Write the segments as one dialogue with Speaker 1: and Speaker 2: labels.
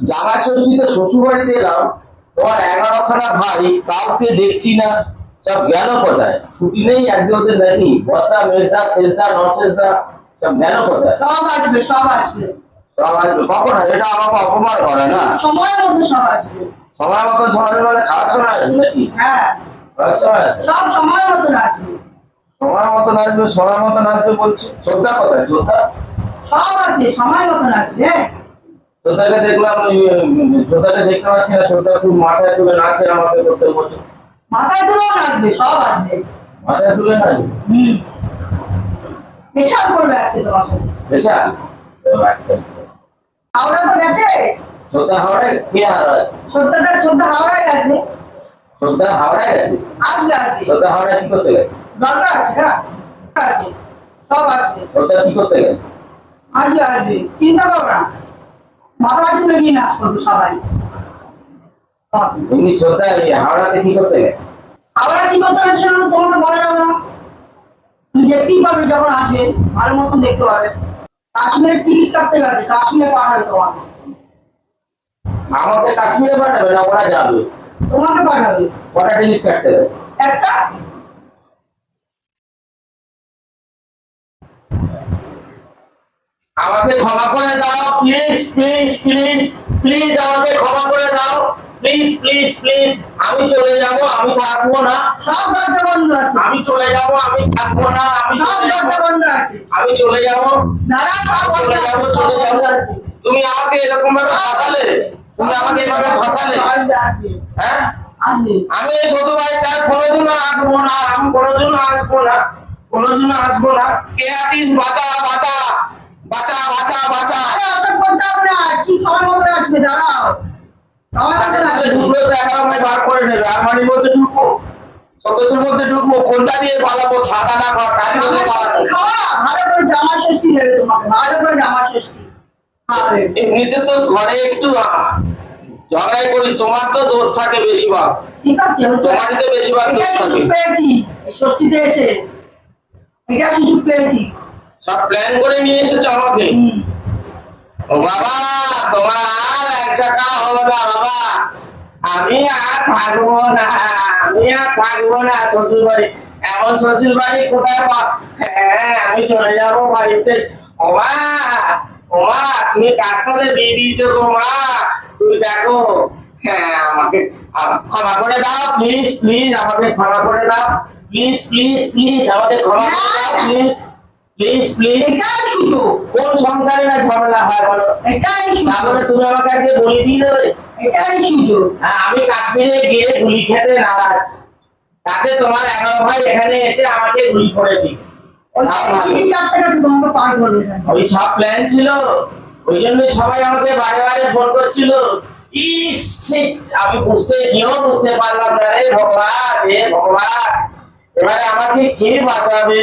Speaker 1: জামাই ষষ্ঠীতে শ্বশুর বাড়িতে এলাম, তোমার 11খানা ভাই, কাউকে দেখছি না, সব গেল কোথায়? ছুটি নেই আজকে ওদের নাকি? বর্তা মেজদা শেষদা নশেষদা সব গেল কোথায়?
Speaker 2: সব আসবে সব আসবে
Speaker 1: সব আসবে কখন? এটা আমাকে অপমান করে না?
Speaker 2: সময়ের মধ্যে সব আসবে।
Speaker 1: সময় মতো সময় মানে খাওয়ার সময় আসবে নাকি?
Speaker 2: হ্যাঁ
Speaker 1: খাওয়ার সময় আসবে?
Speaker 2: সব সময়ের মতন আসবে।
Speaker 1: সময় মতো আসবে, সময় মতো আসবে বলছি। শ্রদ্ধা কোথায়? শ্রদ্ধা
Speaker 2: সব আছে সময় মতন আসবে।
Speaker 1: শ্রদ্ধাকে দেখলাম, শ্রদ্ধাকে দেখতে পাচ্ছি না। শ্রদ্ধা খুব মাথায় তুলে নাচে আমাকে প্রত্যেক বছর।
Speaker 2: মাথায় তুলেও আসবে সব আসবে।
Speaker 1: মাথায় তুলে নাচবে?
Speaker 2: পেশাব করবে আজকে তোমার সাথে।
Speaker 1: পেশা?
Speaker 2: হাওড়া তো গেছে।
Speaker 1: শ্রদ্ধা হাওড়ায়? কে হাওড়ায়?
Speaker 2: শ্রদ্ধা হাওড়ায় গেছে।
Speaker 1: শ্রদ্ধা হাওড়ায় গেছে?
Speaker 2: আসবে আসবে।
Speaker 1: শ্রদ্ধা হাওড়ায় কি করতে গেছে?
Speaker 2: দরকার আছে না আছে সব আসবে।
Speaker 1: শ্রদ্ধা কি করতে গেছে?
Speaker 2: আসবে আসবে চিন্তা করো না। মাথা তুলে গিয়ে নাচ করবে সবাই।
Speaker 1: তুমি শ্রদ্ধা হাওড়াতে কি করতে গেছে?
Speaker 2: হাওড়া কি করতে হবে সেটা তো তোমাকে বলা যাবে না। তুমি দেখতেই পারবে যখন আসবে, ভালো মতন দেখতে পাবে। কাশ্মীরের টিকিট কাটতে গেছে, কাশ্মীরে পাঠাবে তোমাকে।
Speaker 1: আমাকে কাশ্মীরে পাঠাবে না, ওরা যাবে?
Speaker 2: তোমাকে পাঠাবে।
Speaker 1: কটা টিকিট কাটতে গেছে?
Speaker 2: একটা।
Speaker 1: আমাকে ক্ষমা করে দাও প্লিজ প্লিজ প্লিজ প্লিজ, আমাকে ক্ষমা করে দাও প্লিজ প্লিজ প্লিজ। আমি চলে যাব, আমি থাকবো না।
Speaker 2: সব দরজা বন্ধ আছে।
Speaker 1: আমি চলে যাব, আমি থাকবো না।
Speaker 2: সব দরজা বন্ধ আছে।
Speaker 1: আমি চলে যাব।
Speaker 2: দাদা সব বন্ধ আছে, সব বন্ধ আছে।
Speaker 1: তুমি আমাকে এরকম ভাবে ফাঁসালে, তুমি আমাকে এভাবে ফাঁসালে।
Speaker 2: আসবে আসবে
Speaker 1: হ্যাঁ
Speaker 2: আসবে।
Speaker 1: আমি এই ছোট বাড়িটা কোনোদিনও আসবো না, আমি কোনোদিনও আসবো না, কোনোদিনও আসবো না। কে আছিস? বাঁচা বাঁচা বাঁচা বাঁচা বাঁচা।
Speaker 2: আরে ওসব বলতে হবে না, ঠিক সময় মতন আসবে, দাঁড়াও। সময় মতন আসবে।
Speaker 1: ঢুকলো তো 11 ভাই বার করে নেবে। আলমারির মধ্যে ঢুকবো, শোকেসের মধ্যে ঢুকবো, কোনটা দিয়ে পালাবো? ছাতা না টাইম দিয়ে পালাবো।
Speaker 2: খাওয়া ভালো করে জামা ষষ্ঠী দেবে তোমাকে, ভালো করে জামা ষষ্ঠী খাবে।
Speaker 1: এমনিতে তো ঘরে একটু ঝগড়াই করি, তোমার তো দোষ থাকে বেশিরভাগ।
Speaker 2: ঠিক আছে,
Speaker 1: তোমারই তো বেশিরভাগ দোষ থাকে।
Speaker 2: সুযোগ পেয়েছি এই ষষ্ঠীতে এসে, এটা সুযোগ পেয়েছি।
Speaker 1: সব প্ল্যান করে নিয়ে এসেছো আমাকে। ও বাবা, তোমার আর এক চাকা হলো না বাবা। আমি আর থাকবো না, আমি আর থাকবো না শ্বশুর বাড়ি। এমন শ্বশুর বাড়ি কোথায় হ্যাঁ, আমি চলে যাবো বাড়িতে। ওমা ওমা, তুমি কার সাথে বিয়ে দিয়েছো গো মা? তুমি দেখো। হ্যাঁ, আমাকে ক্ষমা করে দাও প্লিজ প্লিজ, আমাকে ক্ষমা করে দাও প্লিজ প্লিজ প্লিজ, আমাকে ক্ষমা করে দাও প্লিজ প্লিজ প্লিজ।
Speaker 2: এটাই সুযোগ।
Speaker 1: কোন সংসারে না ঝামেলা হয় বলো?
Speaker 2: এটাই
Speaker 1: তারপরে
Speaker 2: সুযোগ।
Speaker 1: তুমি আমাকে আজকে বলে দিয়ে দেবে।
Speaker 2: এটাই সুযোগ।
Speaker 1: আমি কাশ্মীরে গিয়ে গুলি খেতে নারাজ, তাতে তোমার 11 ভাই এখানে এসে আমাকে গুলি করে দিই।
Speaker 2: টিকিট কাটতে গেছে, তোমাকে পার করবে।
Speaker 1: ওই সব প্ল্যান ছিল, ওই জন্য সবাই আমাকে বারে বারে ফোন করছিল। ইস shit, আমি বুঝতে পারলাম না রে ভগবান, রে ভগবান, এবারে আমাকে কে বাঁচাবে?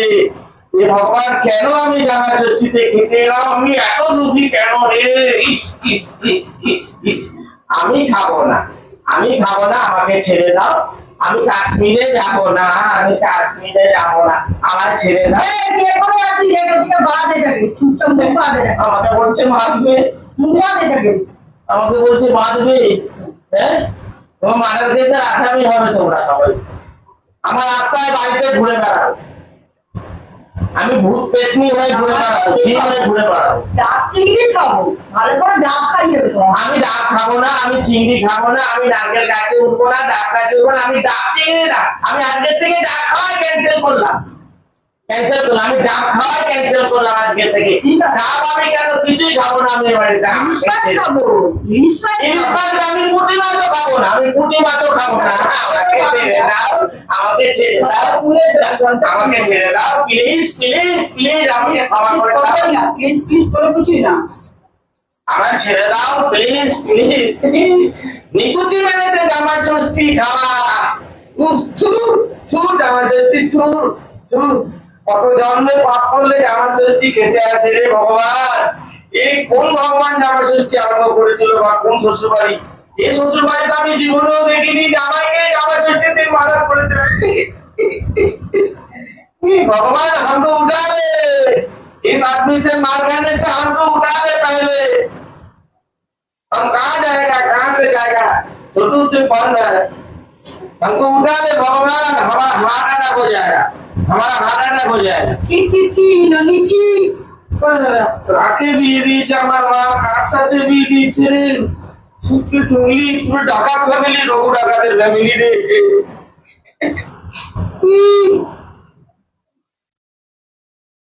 Speaker 1: এ ভগবান, কেন আমি জামা ষষ্ঠীতে খেতে এলাম? আমি এত লুচি কেন রে? ইস ইস ইস ইস ইস। আমি খাবো না, আমি খাবো না, আমাকে ছেড়ে দাও। আমি কাশ্মীরে যাব না, আমি কাশ্মীরে যাব না, আমার ছেড়ে দাও। আমাকে বলছে বাঁধবে, আমাকে বলছে বাঁধবে। হ্যাঁ, তোমার মার্ডার কেসের আসামি হবে তোমরা সবাই। আমার আত্মায় বাড়িতে ঘুরে বেড়াও, আমি ভূত পেতনি হয়ে ঘুরে বেড়াবো, জিন হয়ে ঘুরে বেড়াবো।
Speaker 2: ডাব চিংড়ি খাবো, ভালো করে ডাব খাইয়ে দেবো।
Speaker 1: আমি ডাব খাবো না, আমি চিংড়ি খাবো না, আমি নারকেল গাছে উঠবো না, ডাব গাছে উঠবো না, আমি ডাব চিংড়ি না। আমি আজকের থেকে ডাব খাওয়াই ক্যান্সেল করলাম, ক্যান্সেল করলাম। আমি ডাব খাওয়াই ক্যান্সেল করলাম আজকে থেকে। ডাব আমি কেন কিছুই খাবো না। আমি এবারে ডাব
Speaker 2: খাবো,
Speaker 1: আমি পুঁটি মাছও খাবো না, আমি পুঁটি মাছও খাবো না। আমাকে ছেড়ে দাও, আমাকে ছেড়ে দাও, আমাকে ছেড়ে দাও প্লিজ প্লিজ প্লিজ, আমাকে ক্ষমা করে দাও।
Speaker 2: প্লিজ প্লিজ করে কিছুই না।
Speaker 1: আমার ছেড়ে দাও প্লিজ প্লিজ। নিকুচি মেরেছে জামা ষষ্ঠী খাওয়া। উফ, থু থু, জামা ষষ্ঠী থু থু। কত জন্মে পাপ করলে জামা ষষ্ঠী খেতে আসে রে ভগবান। এই কোন ভগবান জামা ষষ্ঠী আরম্ভ করেছিল, বা কোন শ্বশুর বাড়ি? এই শ্বশুর বাড়িতে আমি জীবনেও দেখিনি জামাইকে জামা ষষ্ঠীর দিন মার্ডার করে দেবে। भगवान हमको उठा ले, इस आदमी से मार खाने से हमको उठा ले पहले। हम कहाँ जाएगा, कहाँ से जाएगा, चतुर्थ बंद है, हमको उठा दे भगवान, हमारा हार्ट अटैक हो जाएगा, हमारा हार्ट अटैक हो जाएगा।
Speaker 2: ছি ছি ছি নানি ছি করে দেবে।
Speaker 1: কাকে বিয়ে দিয়েছে আমার মা, কার সাথে বিয়ে দিয়েছে রে, সত্যি চুগলি, পুরো ডাকাত ফ্যামিলি, রঘু ডাকাতের ফ্যামিলি রে।